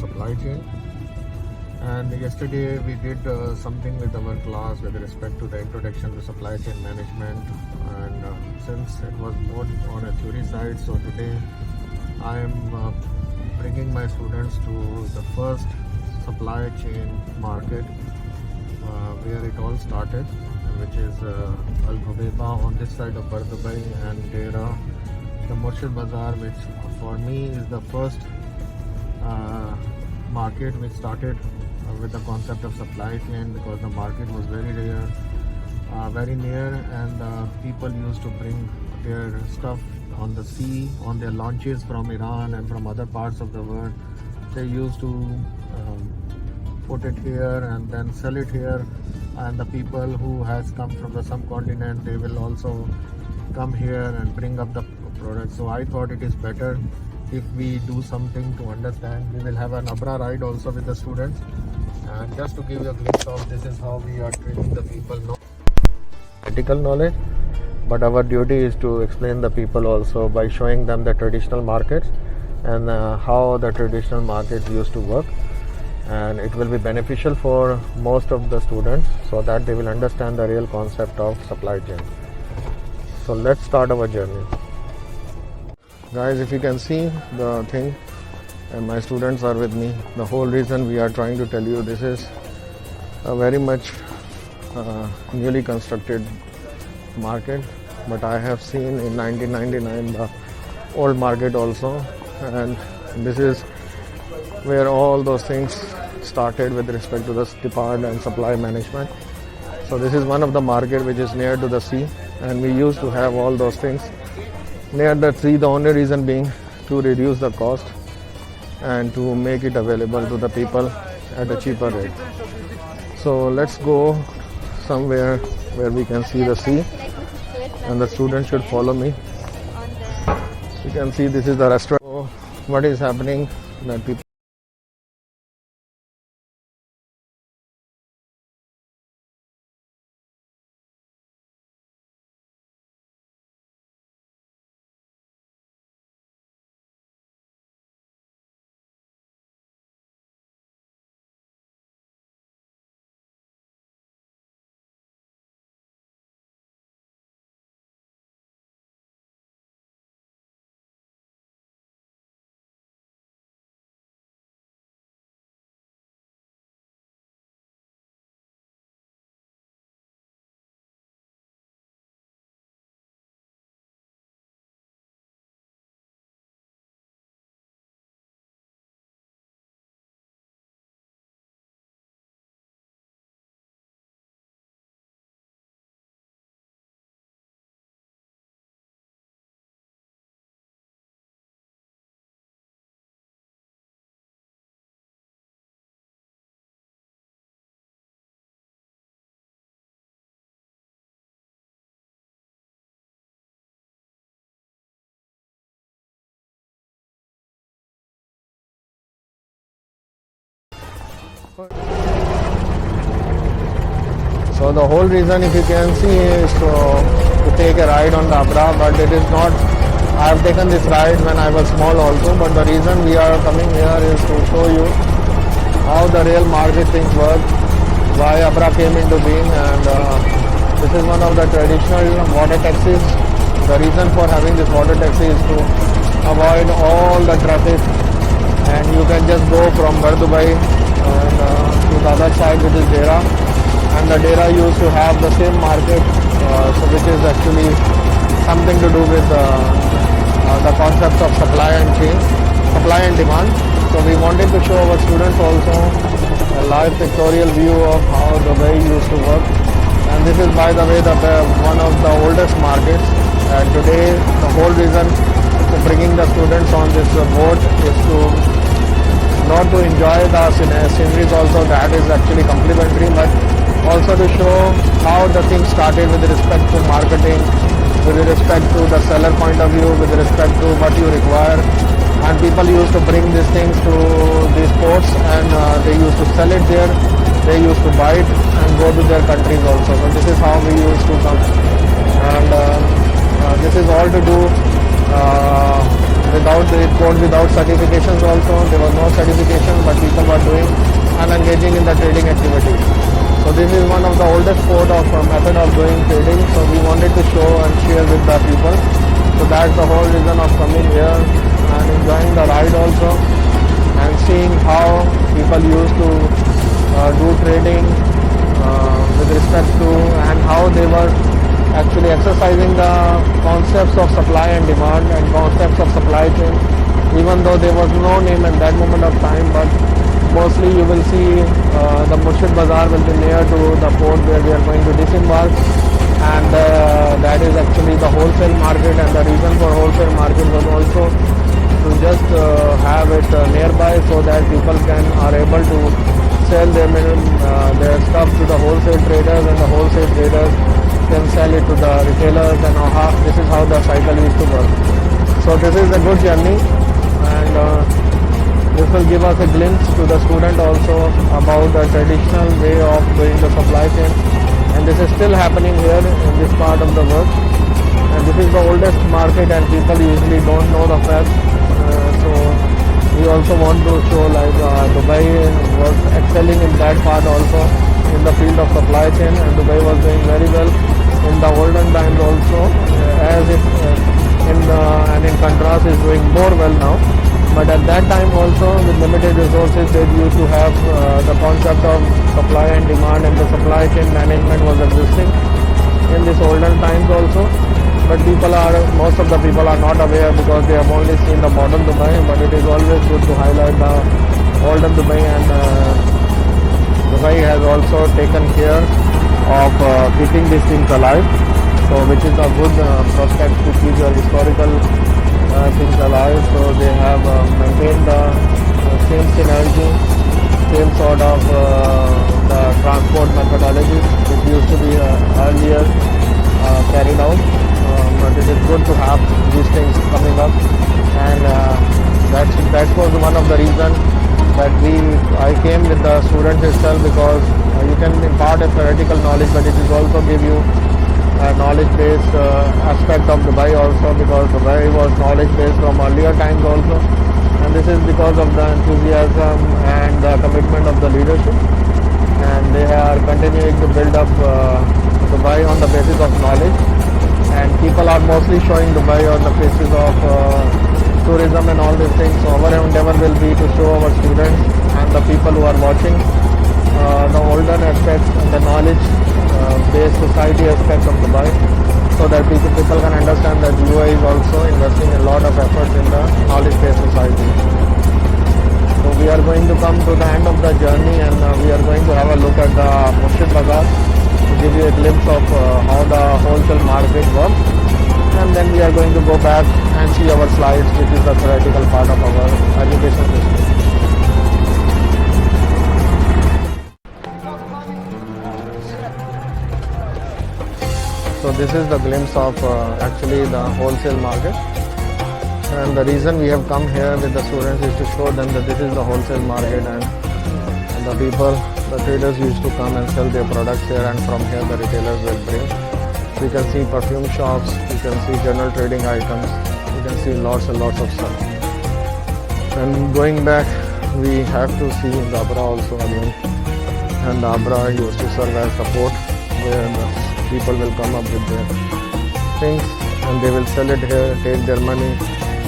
supply chain. And yesterday we did something with our class with respect to the introduction to supply chain management. And since it was more on a theory side, so today I am bringing my students to the first supply chain market where it all started, which is Al Ghubeba on this side of Bardubai, and Dera, the Murshid Bazaar, which for me is the first market which started with the concept of supply chain, because the market was very rare, very near, and people used to bring their stuff on the sea on their launches from Iran and from other parts of the world. They used to put it here and then sell it here, and the people who has come from the subcontinent, they will also come here and bring up the product. So I thought it is better if we do something to understand. We will have an Abra ride also with the students, and just to give you a glimpse of this is how we are training the people. No practical knowledge, but our duty is to explain the people also by showing them the traditional markets and how the traditional markets used to work. And it will be beneficial for most of the students so that they will understand the real concept of supply chain. So let's start our journey. Guys, if you can see the thing, and my students are with me, the whole reason we are trying to tell you this is a very much newly constructed market, but I have seen in 1999 the old market also, and this is where all those things started with respect to the demand and supply management. So this is one of the market which is near to the sea, and we used to have all those things near the sea, the only reason being to reduce the cost and to make it available to the people at a cheaper rate. So let's go somewhere where we can see the sea, and the students should follow me. You can see this is the restaurant. So what is happening, that people So the whole reason, if you can see, is to take a ride on the Abra, but it is not. I have taken this ride when I was small also, but the reason we are coming here is to show you how the real market things work, why Abra came into being, and this is one of the traditional water taxis. The reason for having this water taxi is to avoid all the traffic, and you can just go from Bardubai and to the other side, which is Dera. And the Dera used to have the same market, so which is actually something to do with the concept of supply and chain, supply and demand. So we wanted to show our students also a live pictorial view of how Dubai used to work. And this is, by the way, one of the oldest markets. And today, the whole reason for bringing the students on this boat is to not to enjoy the sceneries also, that is actually complimentary, but also to show how the thing started with respect to marketing, with respect to the seller point of view, with respect to what you require. And people used to bring these things to these ports, and they used to sell it there, they used to buy it and go to their countries also. So this is how we used to come. And this is all to do without certifications also. There was no certification, but people were doing and engaging in the trading activity. So this is one of the oldest method of doing trading. So we wanted to show and share with the people. So that's the whole reason of coming here and enjoying the ride also, and seeing how people used to do trading with respect to, and how they were actually exercising the concepts of supply and demand and concepts of supply chain, even though there was no name at that moment of time. But mostly you will see the Murshid Bazaar will be near to the port where we are going to disembark, and that is actually the wholesale market. And the reason for wholesale market was also to just have it nearby, so that people are able to sell their stuff to the wholesale traders, and the wholesale traders can sell it to the retailers, and this is how the cycle used to work. So this is a good journey, and this will give us a glimpse to the student also about the traditional way of doing the supply chain, and this is still happening here in this part of the world. And this is the oldest market, and people usually don't know the fact. So we also want to show like Dubai was excelling in that part also, in the field of supply chain, and Dubai was doing very well in the olden times also, as it and in contrast is doing more well now. But at that time also, with limited resources, they used to have the concept of supply and demand, and the supply chain management was existing in this olden times also. But most of the people are not aware, because they have only seen the modern Dubai. But it is always good to highlight the olden Dubai, and Dubai has also taken care of keeping these things alive. So which is a good prospect to keep your historical things alive. So they have maintained the same synergy, same sort of the transport methodologies which used to be earlier carried out. But it is good to have these things coming up, and that was one of the reasons that I came with the students itself, because you can impart a theoretical knowledge, but it is also give you a knowledge-based aspect of Dubai also, because Dubai was knowledge-based from earlier times also, and this is because of the enthusiasm and the commitment of the leadership, and they are continuing to build up Dubai on the basis of knowledge. And people are mostly showing Dubai on the basis of tourism and all these things. So our endeavor will be to show our students and the people who are watching the older aspects and the knowledge-based society aspect of Dubai, so that people can understand that UAE is also investing a lot of efforts in the knowledge-based society. So we are going to come to the end of the journey, and we are going to have a look at the Murshid Bazaar, to give you a glimpse of how the wholesale market works, and then we are going to go back and see our slides, which is the theoretical part of our education system. So this is the glimpse of actually the wholesale market, and the reason we have come here with the students is to show them that this is the wholesale market, and the traders used to come and sell their products here, and from here the retailers will bring. So you can see perfume shops, you can see general trading items, you can see lots and lots of stuff. And going back, we have to see the Abra also again, and the Abra used to serve as support, where the people will come up with their things and they will sell it here, take their money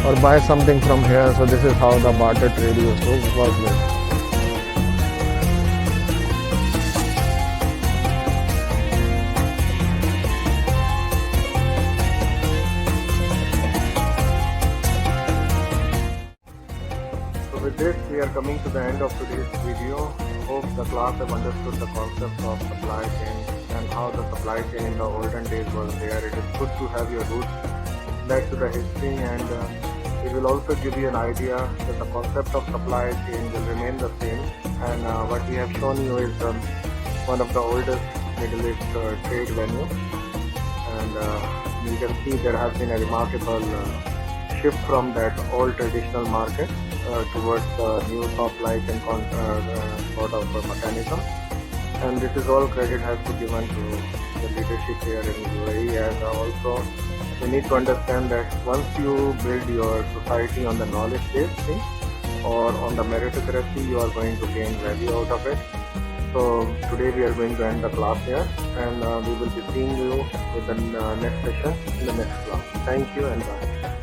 or buy something from here. So this is how the barter trade used to work with. With this, we are coming to the end of today's video. Hope the class have understood the concept of supply chain and how the supply chain in the olden days was there. It is good to have your roots back to the history, and it will also give you an idea that the concept of supply chain will remain the same. And what we have shown you is one of the oldest Middle East trade venue, and you can see there has been a remarkable shift from that old traditional market towards the new top-like and sort of mechanism. And this is all credit has to be given to the leadership here in UAE, and also You need to understand that once you build your society on the knowledge-based thing or on the meritocracy, you are going to gain value out of it. So today we are going to end the class here, and we will be seeing you with the next session in the next class. Thank you and bye.